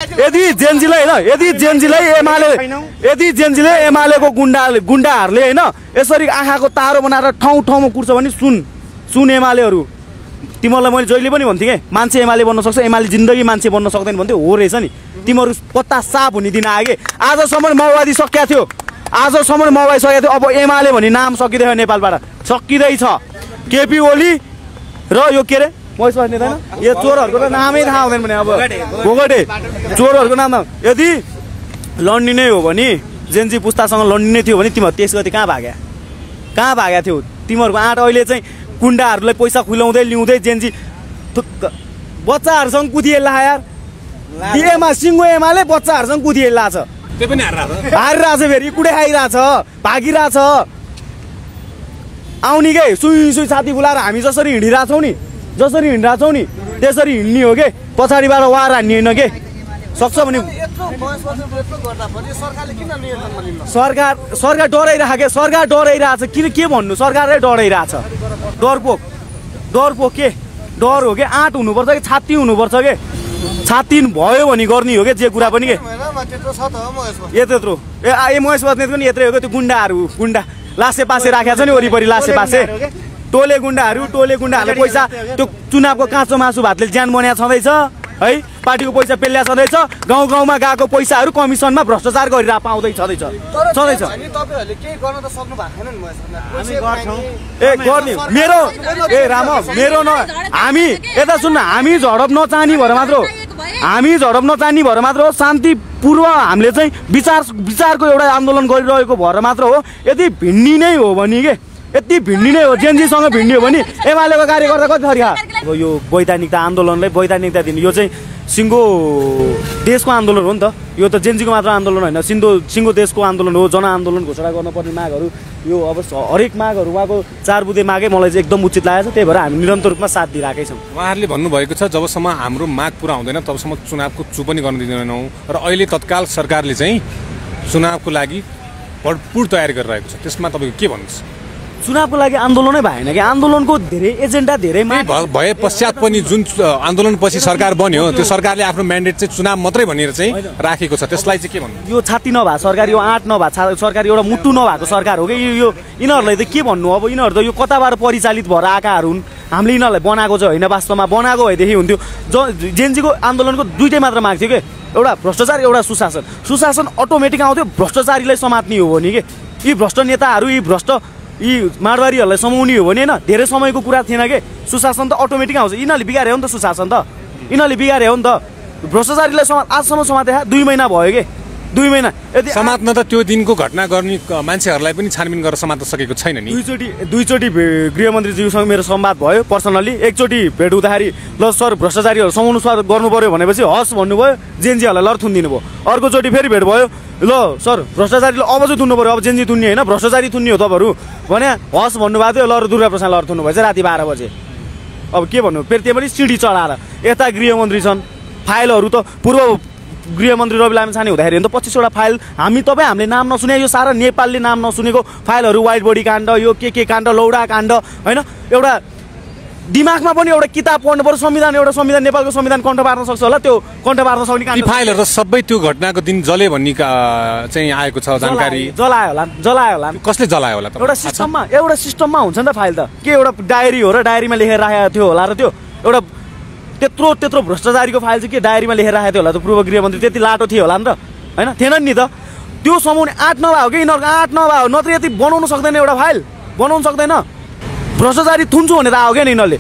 यदि जेन्जीलाई एमालेको गुण्डाहरूले हैन यसरी आँखाको तारो बनाएर ठाउँ ठाउँमा कुर्छ भने सुन एमालेहरू तिमीहरूलाई मैले जहिले पनि भन्थे के मान्छे एमाले बन्न सक्छ एमाले जिन्दगी मान्छे बन्न सक्दैन भन्थे हो रहेछ नि तिमीहरू पत्ता साफ हुने दिन आगे आजसम्म माओवादी सकिया थियो अब एमाले भन्ने नाम सकिँदै नेपालबाट सकिँदैछ केपी ओली र यो के रे महेश नेता हैन यो चोरहरूको त नामै थाहा हुँदैन भने अब भोगटे चोरहरूको नाम यदि लड्ने नै हो भने जेन्जी पुस्तासँग लड्ने नै थियो भने तिमीहरू त्यस गति कहाँ भाग्या थियो तिमीहरूको आँट अहिले चाहिँ गुण्डाहरूलाई पैसा खुलाउँदै ल्याउँदै जेन्जी बच्चाहरूसँग कुदिएला यार दिएमा सिङ्गो एमाले बच्चाहरूसँग कुदिएला छ त्यो पनि हारिरहेछ फेरि कुडे खाइरहेछ भागिरहेछ आउने के सुई छाती फुलाएर हामी जसरी हिँडिरहेछौँ नि त्यसरी हिँड्ने हो के पछाडिबाट वार हान्ने होइन के सक्छ भने सरकार डराइरहेछ किन के भन्नु सरकारले डराइरहेछ डरपोक के डर हो के आँट हुनुपर्छ कि छाती हुनुपर्छ के छाती भयो भने गर्ने हो के जे कुरा पनि के त्यत्रो महेश बस्नेत पनि यत्रै हो कि त्यो गुण्डा लासे पासे राखेको छ नि वरिपरि लासे पासे टोले गुण्डाहरूले पैसा त्यो चुनावको काँचो मासु भातले ज्यान बनाएको छँदैछ है पार्टीको पैसा पेल्या छँदैछ गाउँमा गएको पैसाहरू कमिसनमा भ्रष्टाचार गरिरहेको पाउँदै छँदैछ मेरो न हामी यता सुन्न हामी झडप नचाहने भएर मात्र हो शान्तिपूर्व हामीले चाहिँ विचारको एउटा आन्दोलन गरिरहेको भएर मात्र हो यदि भिन्डी नै हो भने के यति भिन्डी नै हो जेन्जीसँग भिन्डी हो भने एमालेको कार्यकर्ता कति थरिया अब यो वैधानिकता आन्दोलनलाई वैधानिकता दिने यो चाहिँ सिङ्गो देशको आन्दोलन हो नि त यो त जेन्जीको मात्र आन्दोलन होइन सिङ्गो देशको आन्दोलन हो जनआन्दोलन घोषणा गर्नुपर्ने मागहरू यो अब हरेक मागहरू उहाँको 4 बुँदे मागै मलाई चाहिँ एकदम उचित लागेको छ त्यही भएर हामी निरन्तर रूपमा साथ दिइरहेकै छौँ उहाँहरूले भन्नुभएको छ जबसम्म हाम्रो माग पुरा हुँदैन तबसम्म चुनावको चु पनि गर्न दिँदैनौँ र अहिले तत्काल सरकारले चाहिँ चुनावको लागि भरपूर तयारी गरिरहेको छ त्यसमा तपाईँको के भन्नुहुन्छ चुनावको लागि आन्दोलनै भएन कि आन्दोलनको धेरै एजेन्डा धेरै भए पश्चात पनि जुन आन्दोलनपछि सरकार बन्यो त्यो सरकारले आफ्नो म्यान्डेट चाहिँ चुनाव मात्रै भनेर चाहिँ राखेको छ त्यसलाई चाहिँ के भन्नु यो छाती नभए सरकार यो आँट नभए सरकार एउटा मुटु नभएको सरकार हो कि यो यिनीहरूलाई त के भन्नु अब यिनीहरू त यो कताबाट परिचालित भएर आएकाहरू हुन् हामीले यिनीहरूलाई बनाएको चाहिँ होइन वास्तवमा बनाएको भएदेखि हुन्थ्यो जेन्जीको आन्दोलनको दुईटै मात्र माग थियो कि एउटा भ्रष्टाचार एउटा सुशासन अटोमेटिक आउँथ्यो भ्रष्टाचारीलाई समात्ने हो भने के यी भ्रष्ट नेताहरू यी माडवारीहरूलाई समाउने हो भने होइन धेरै समयको कुरा थिएन कि सुशासन त अटोमेटिक आउँछ यिनीहरूले बिगारे हो नि त सुशासन त भ्रष्टाचारीलाई आजसम्म समाते 2 महिना भयो कि 2 महिना यदि समात्न त त्यो दिनको घटना गर्ने मान्छेहरूलाई पनि छानबिन गरेर समात्न सकेको छैन नि दुईचोटि गृहमन्त्रीज्यूसँग मेरो संवाद भयो पर्सनली एकचोटि भेट हुँदाखेरि ल सर भ्रष्टाचारीहरू समाउनु गर्नु पर्यो भनेपछि हस् भन्नुभयो जेन्जीहरूलाई लर्थुन दिनुभयो अर्कोचोटि फेरि भेट भयो ल सर भ्रष्टाचारीले अब चाहिँ तुन्नु पर्यो अब जेन्जी तुन्ने होइन भ्रष्टाचारी तुन्ने हो तपाईँहरू भने हस् भन्नुभएको थियो ल दुर्गा प्रसाद लर्थुन्नु भएछ राति 12 बजे अब के भन्नु फेरि त्यहाँ पनि सिडी चढाएर यता गृहमन्त्री छन् फाइलहरू त पूर्व गृहमन्त्री रवि लामिछाने हुँदाखेरि त 25वटा फाइल हामीले नाम नसुने यो सारा नेपालले नाम नसुनेको फाइलहरू व्हाइट बडी काण्ड यो के काण्ड लौडा काण्ड होइन एउटा दिमागमा पनि एउटा किताब पढ्नु पर्यो संविधान नेपालको संविधान कण्ठ पार्न सक्छ होला त्यो कण्ठ पार्न सक्ने काण्ड फाइलहरू सबै त्यो घटनाको दिन जले भन्ने चाहिँ आएको छ जानकारी जलायो होला कसले जलायो होला एउटा सिस्टममा हुन्छ नि त फाइल त के एउटा डायरी हो र डायरीमा लेखेर राखेको थियो होला र त्यो एउटा त्यत्रो भ्रष्टाचारीको फाइल चाहिँ के डायरीमा लेखेर राखेको थियो होला त पूर्व गृहमन्त्री त्यति लाटो थियो होला नि त होइन थिएन नि त त्यो समाउने आँट नभएको कि यिनीहरूको आँट नभएको नत्र यति बनाउनु सक्दैन एउटा फाइल बनाउनु सक्दैन भ्रष्टाचारी थुन्छु भने त आयो क्या नि यिनीहरूले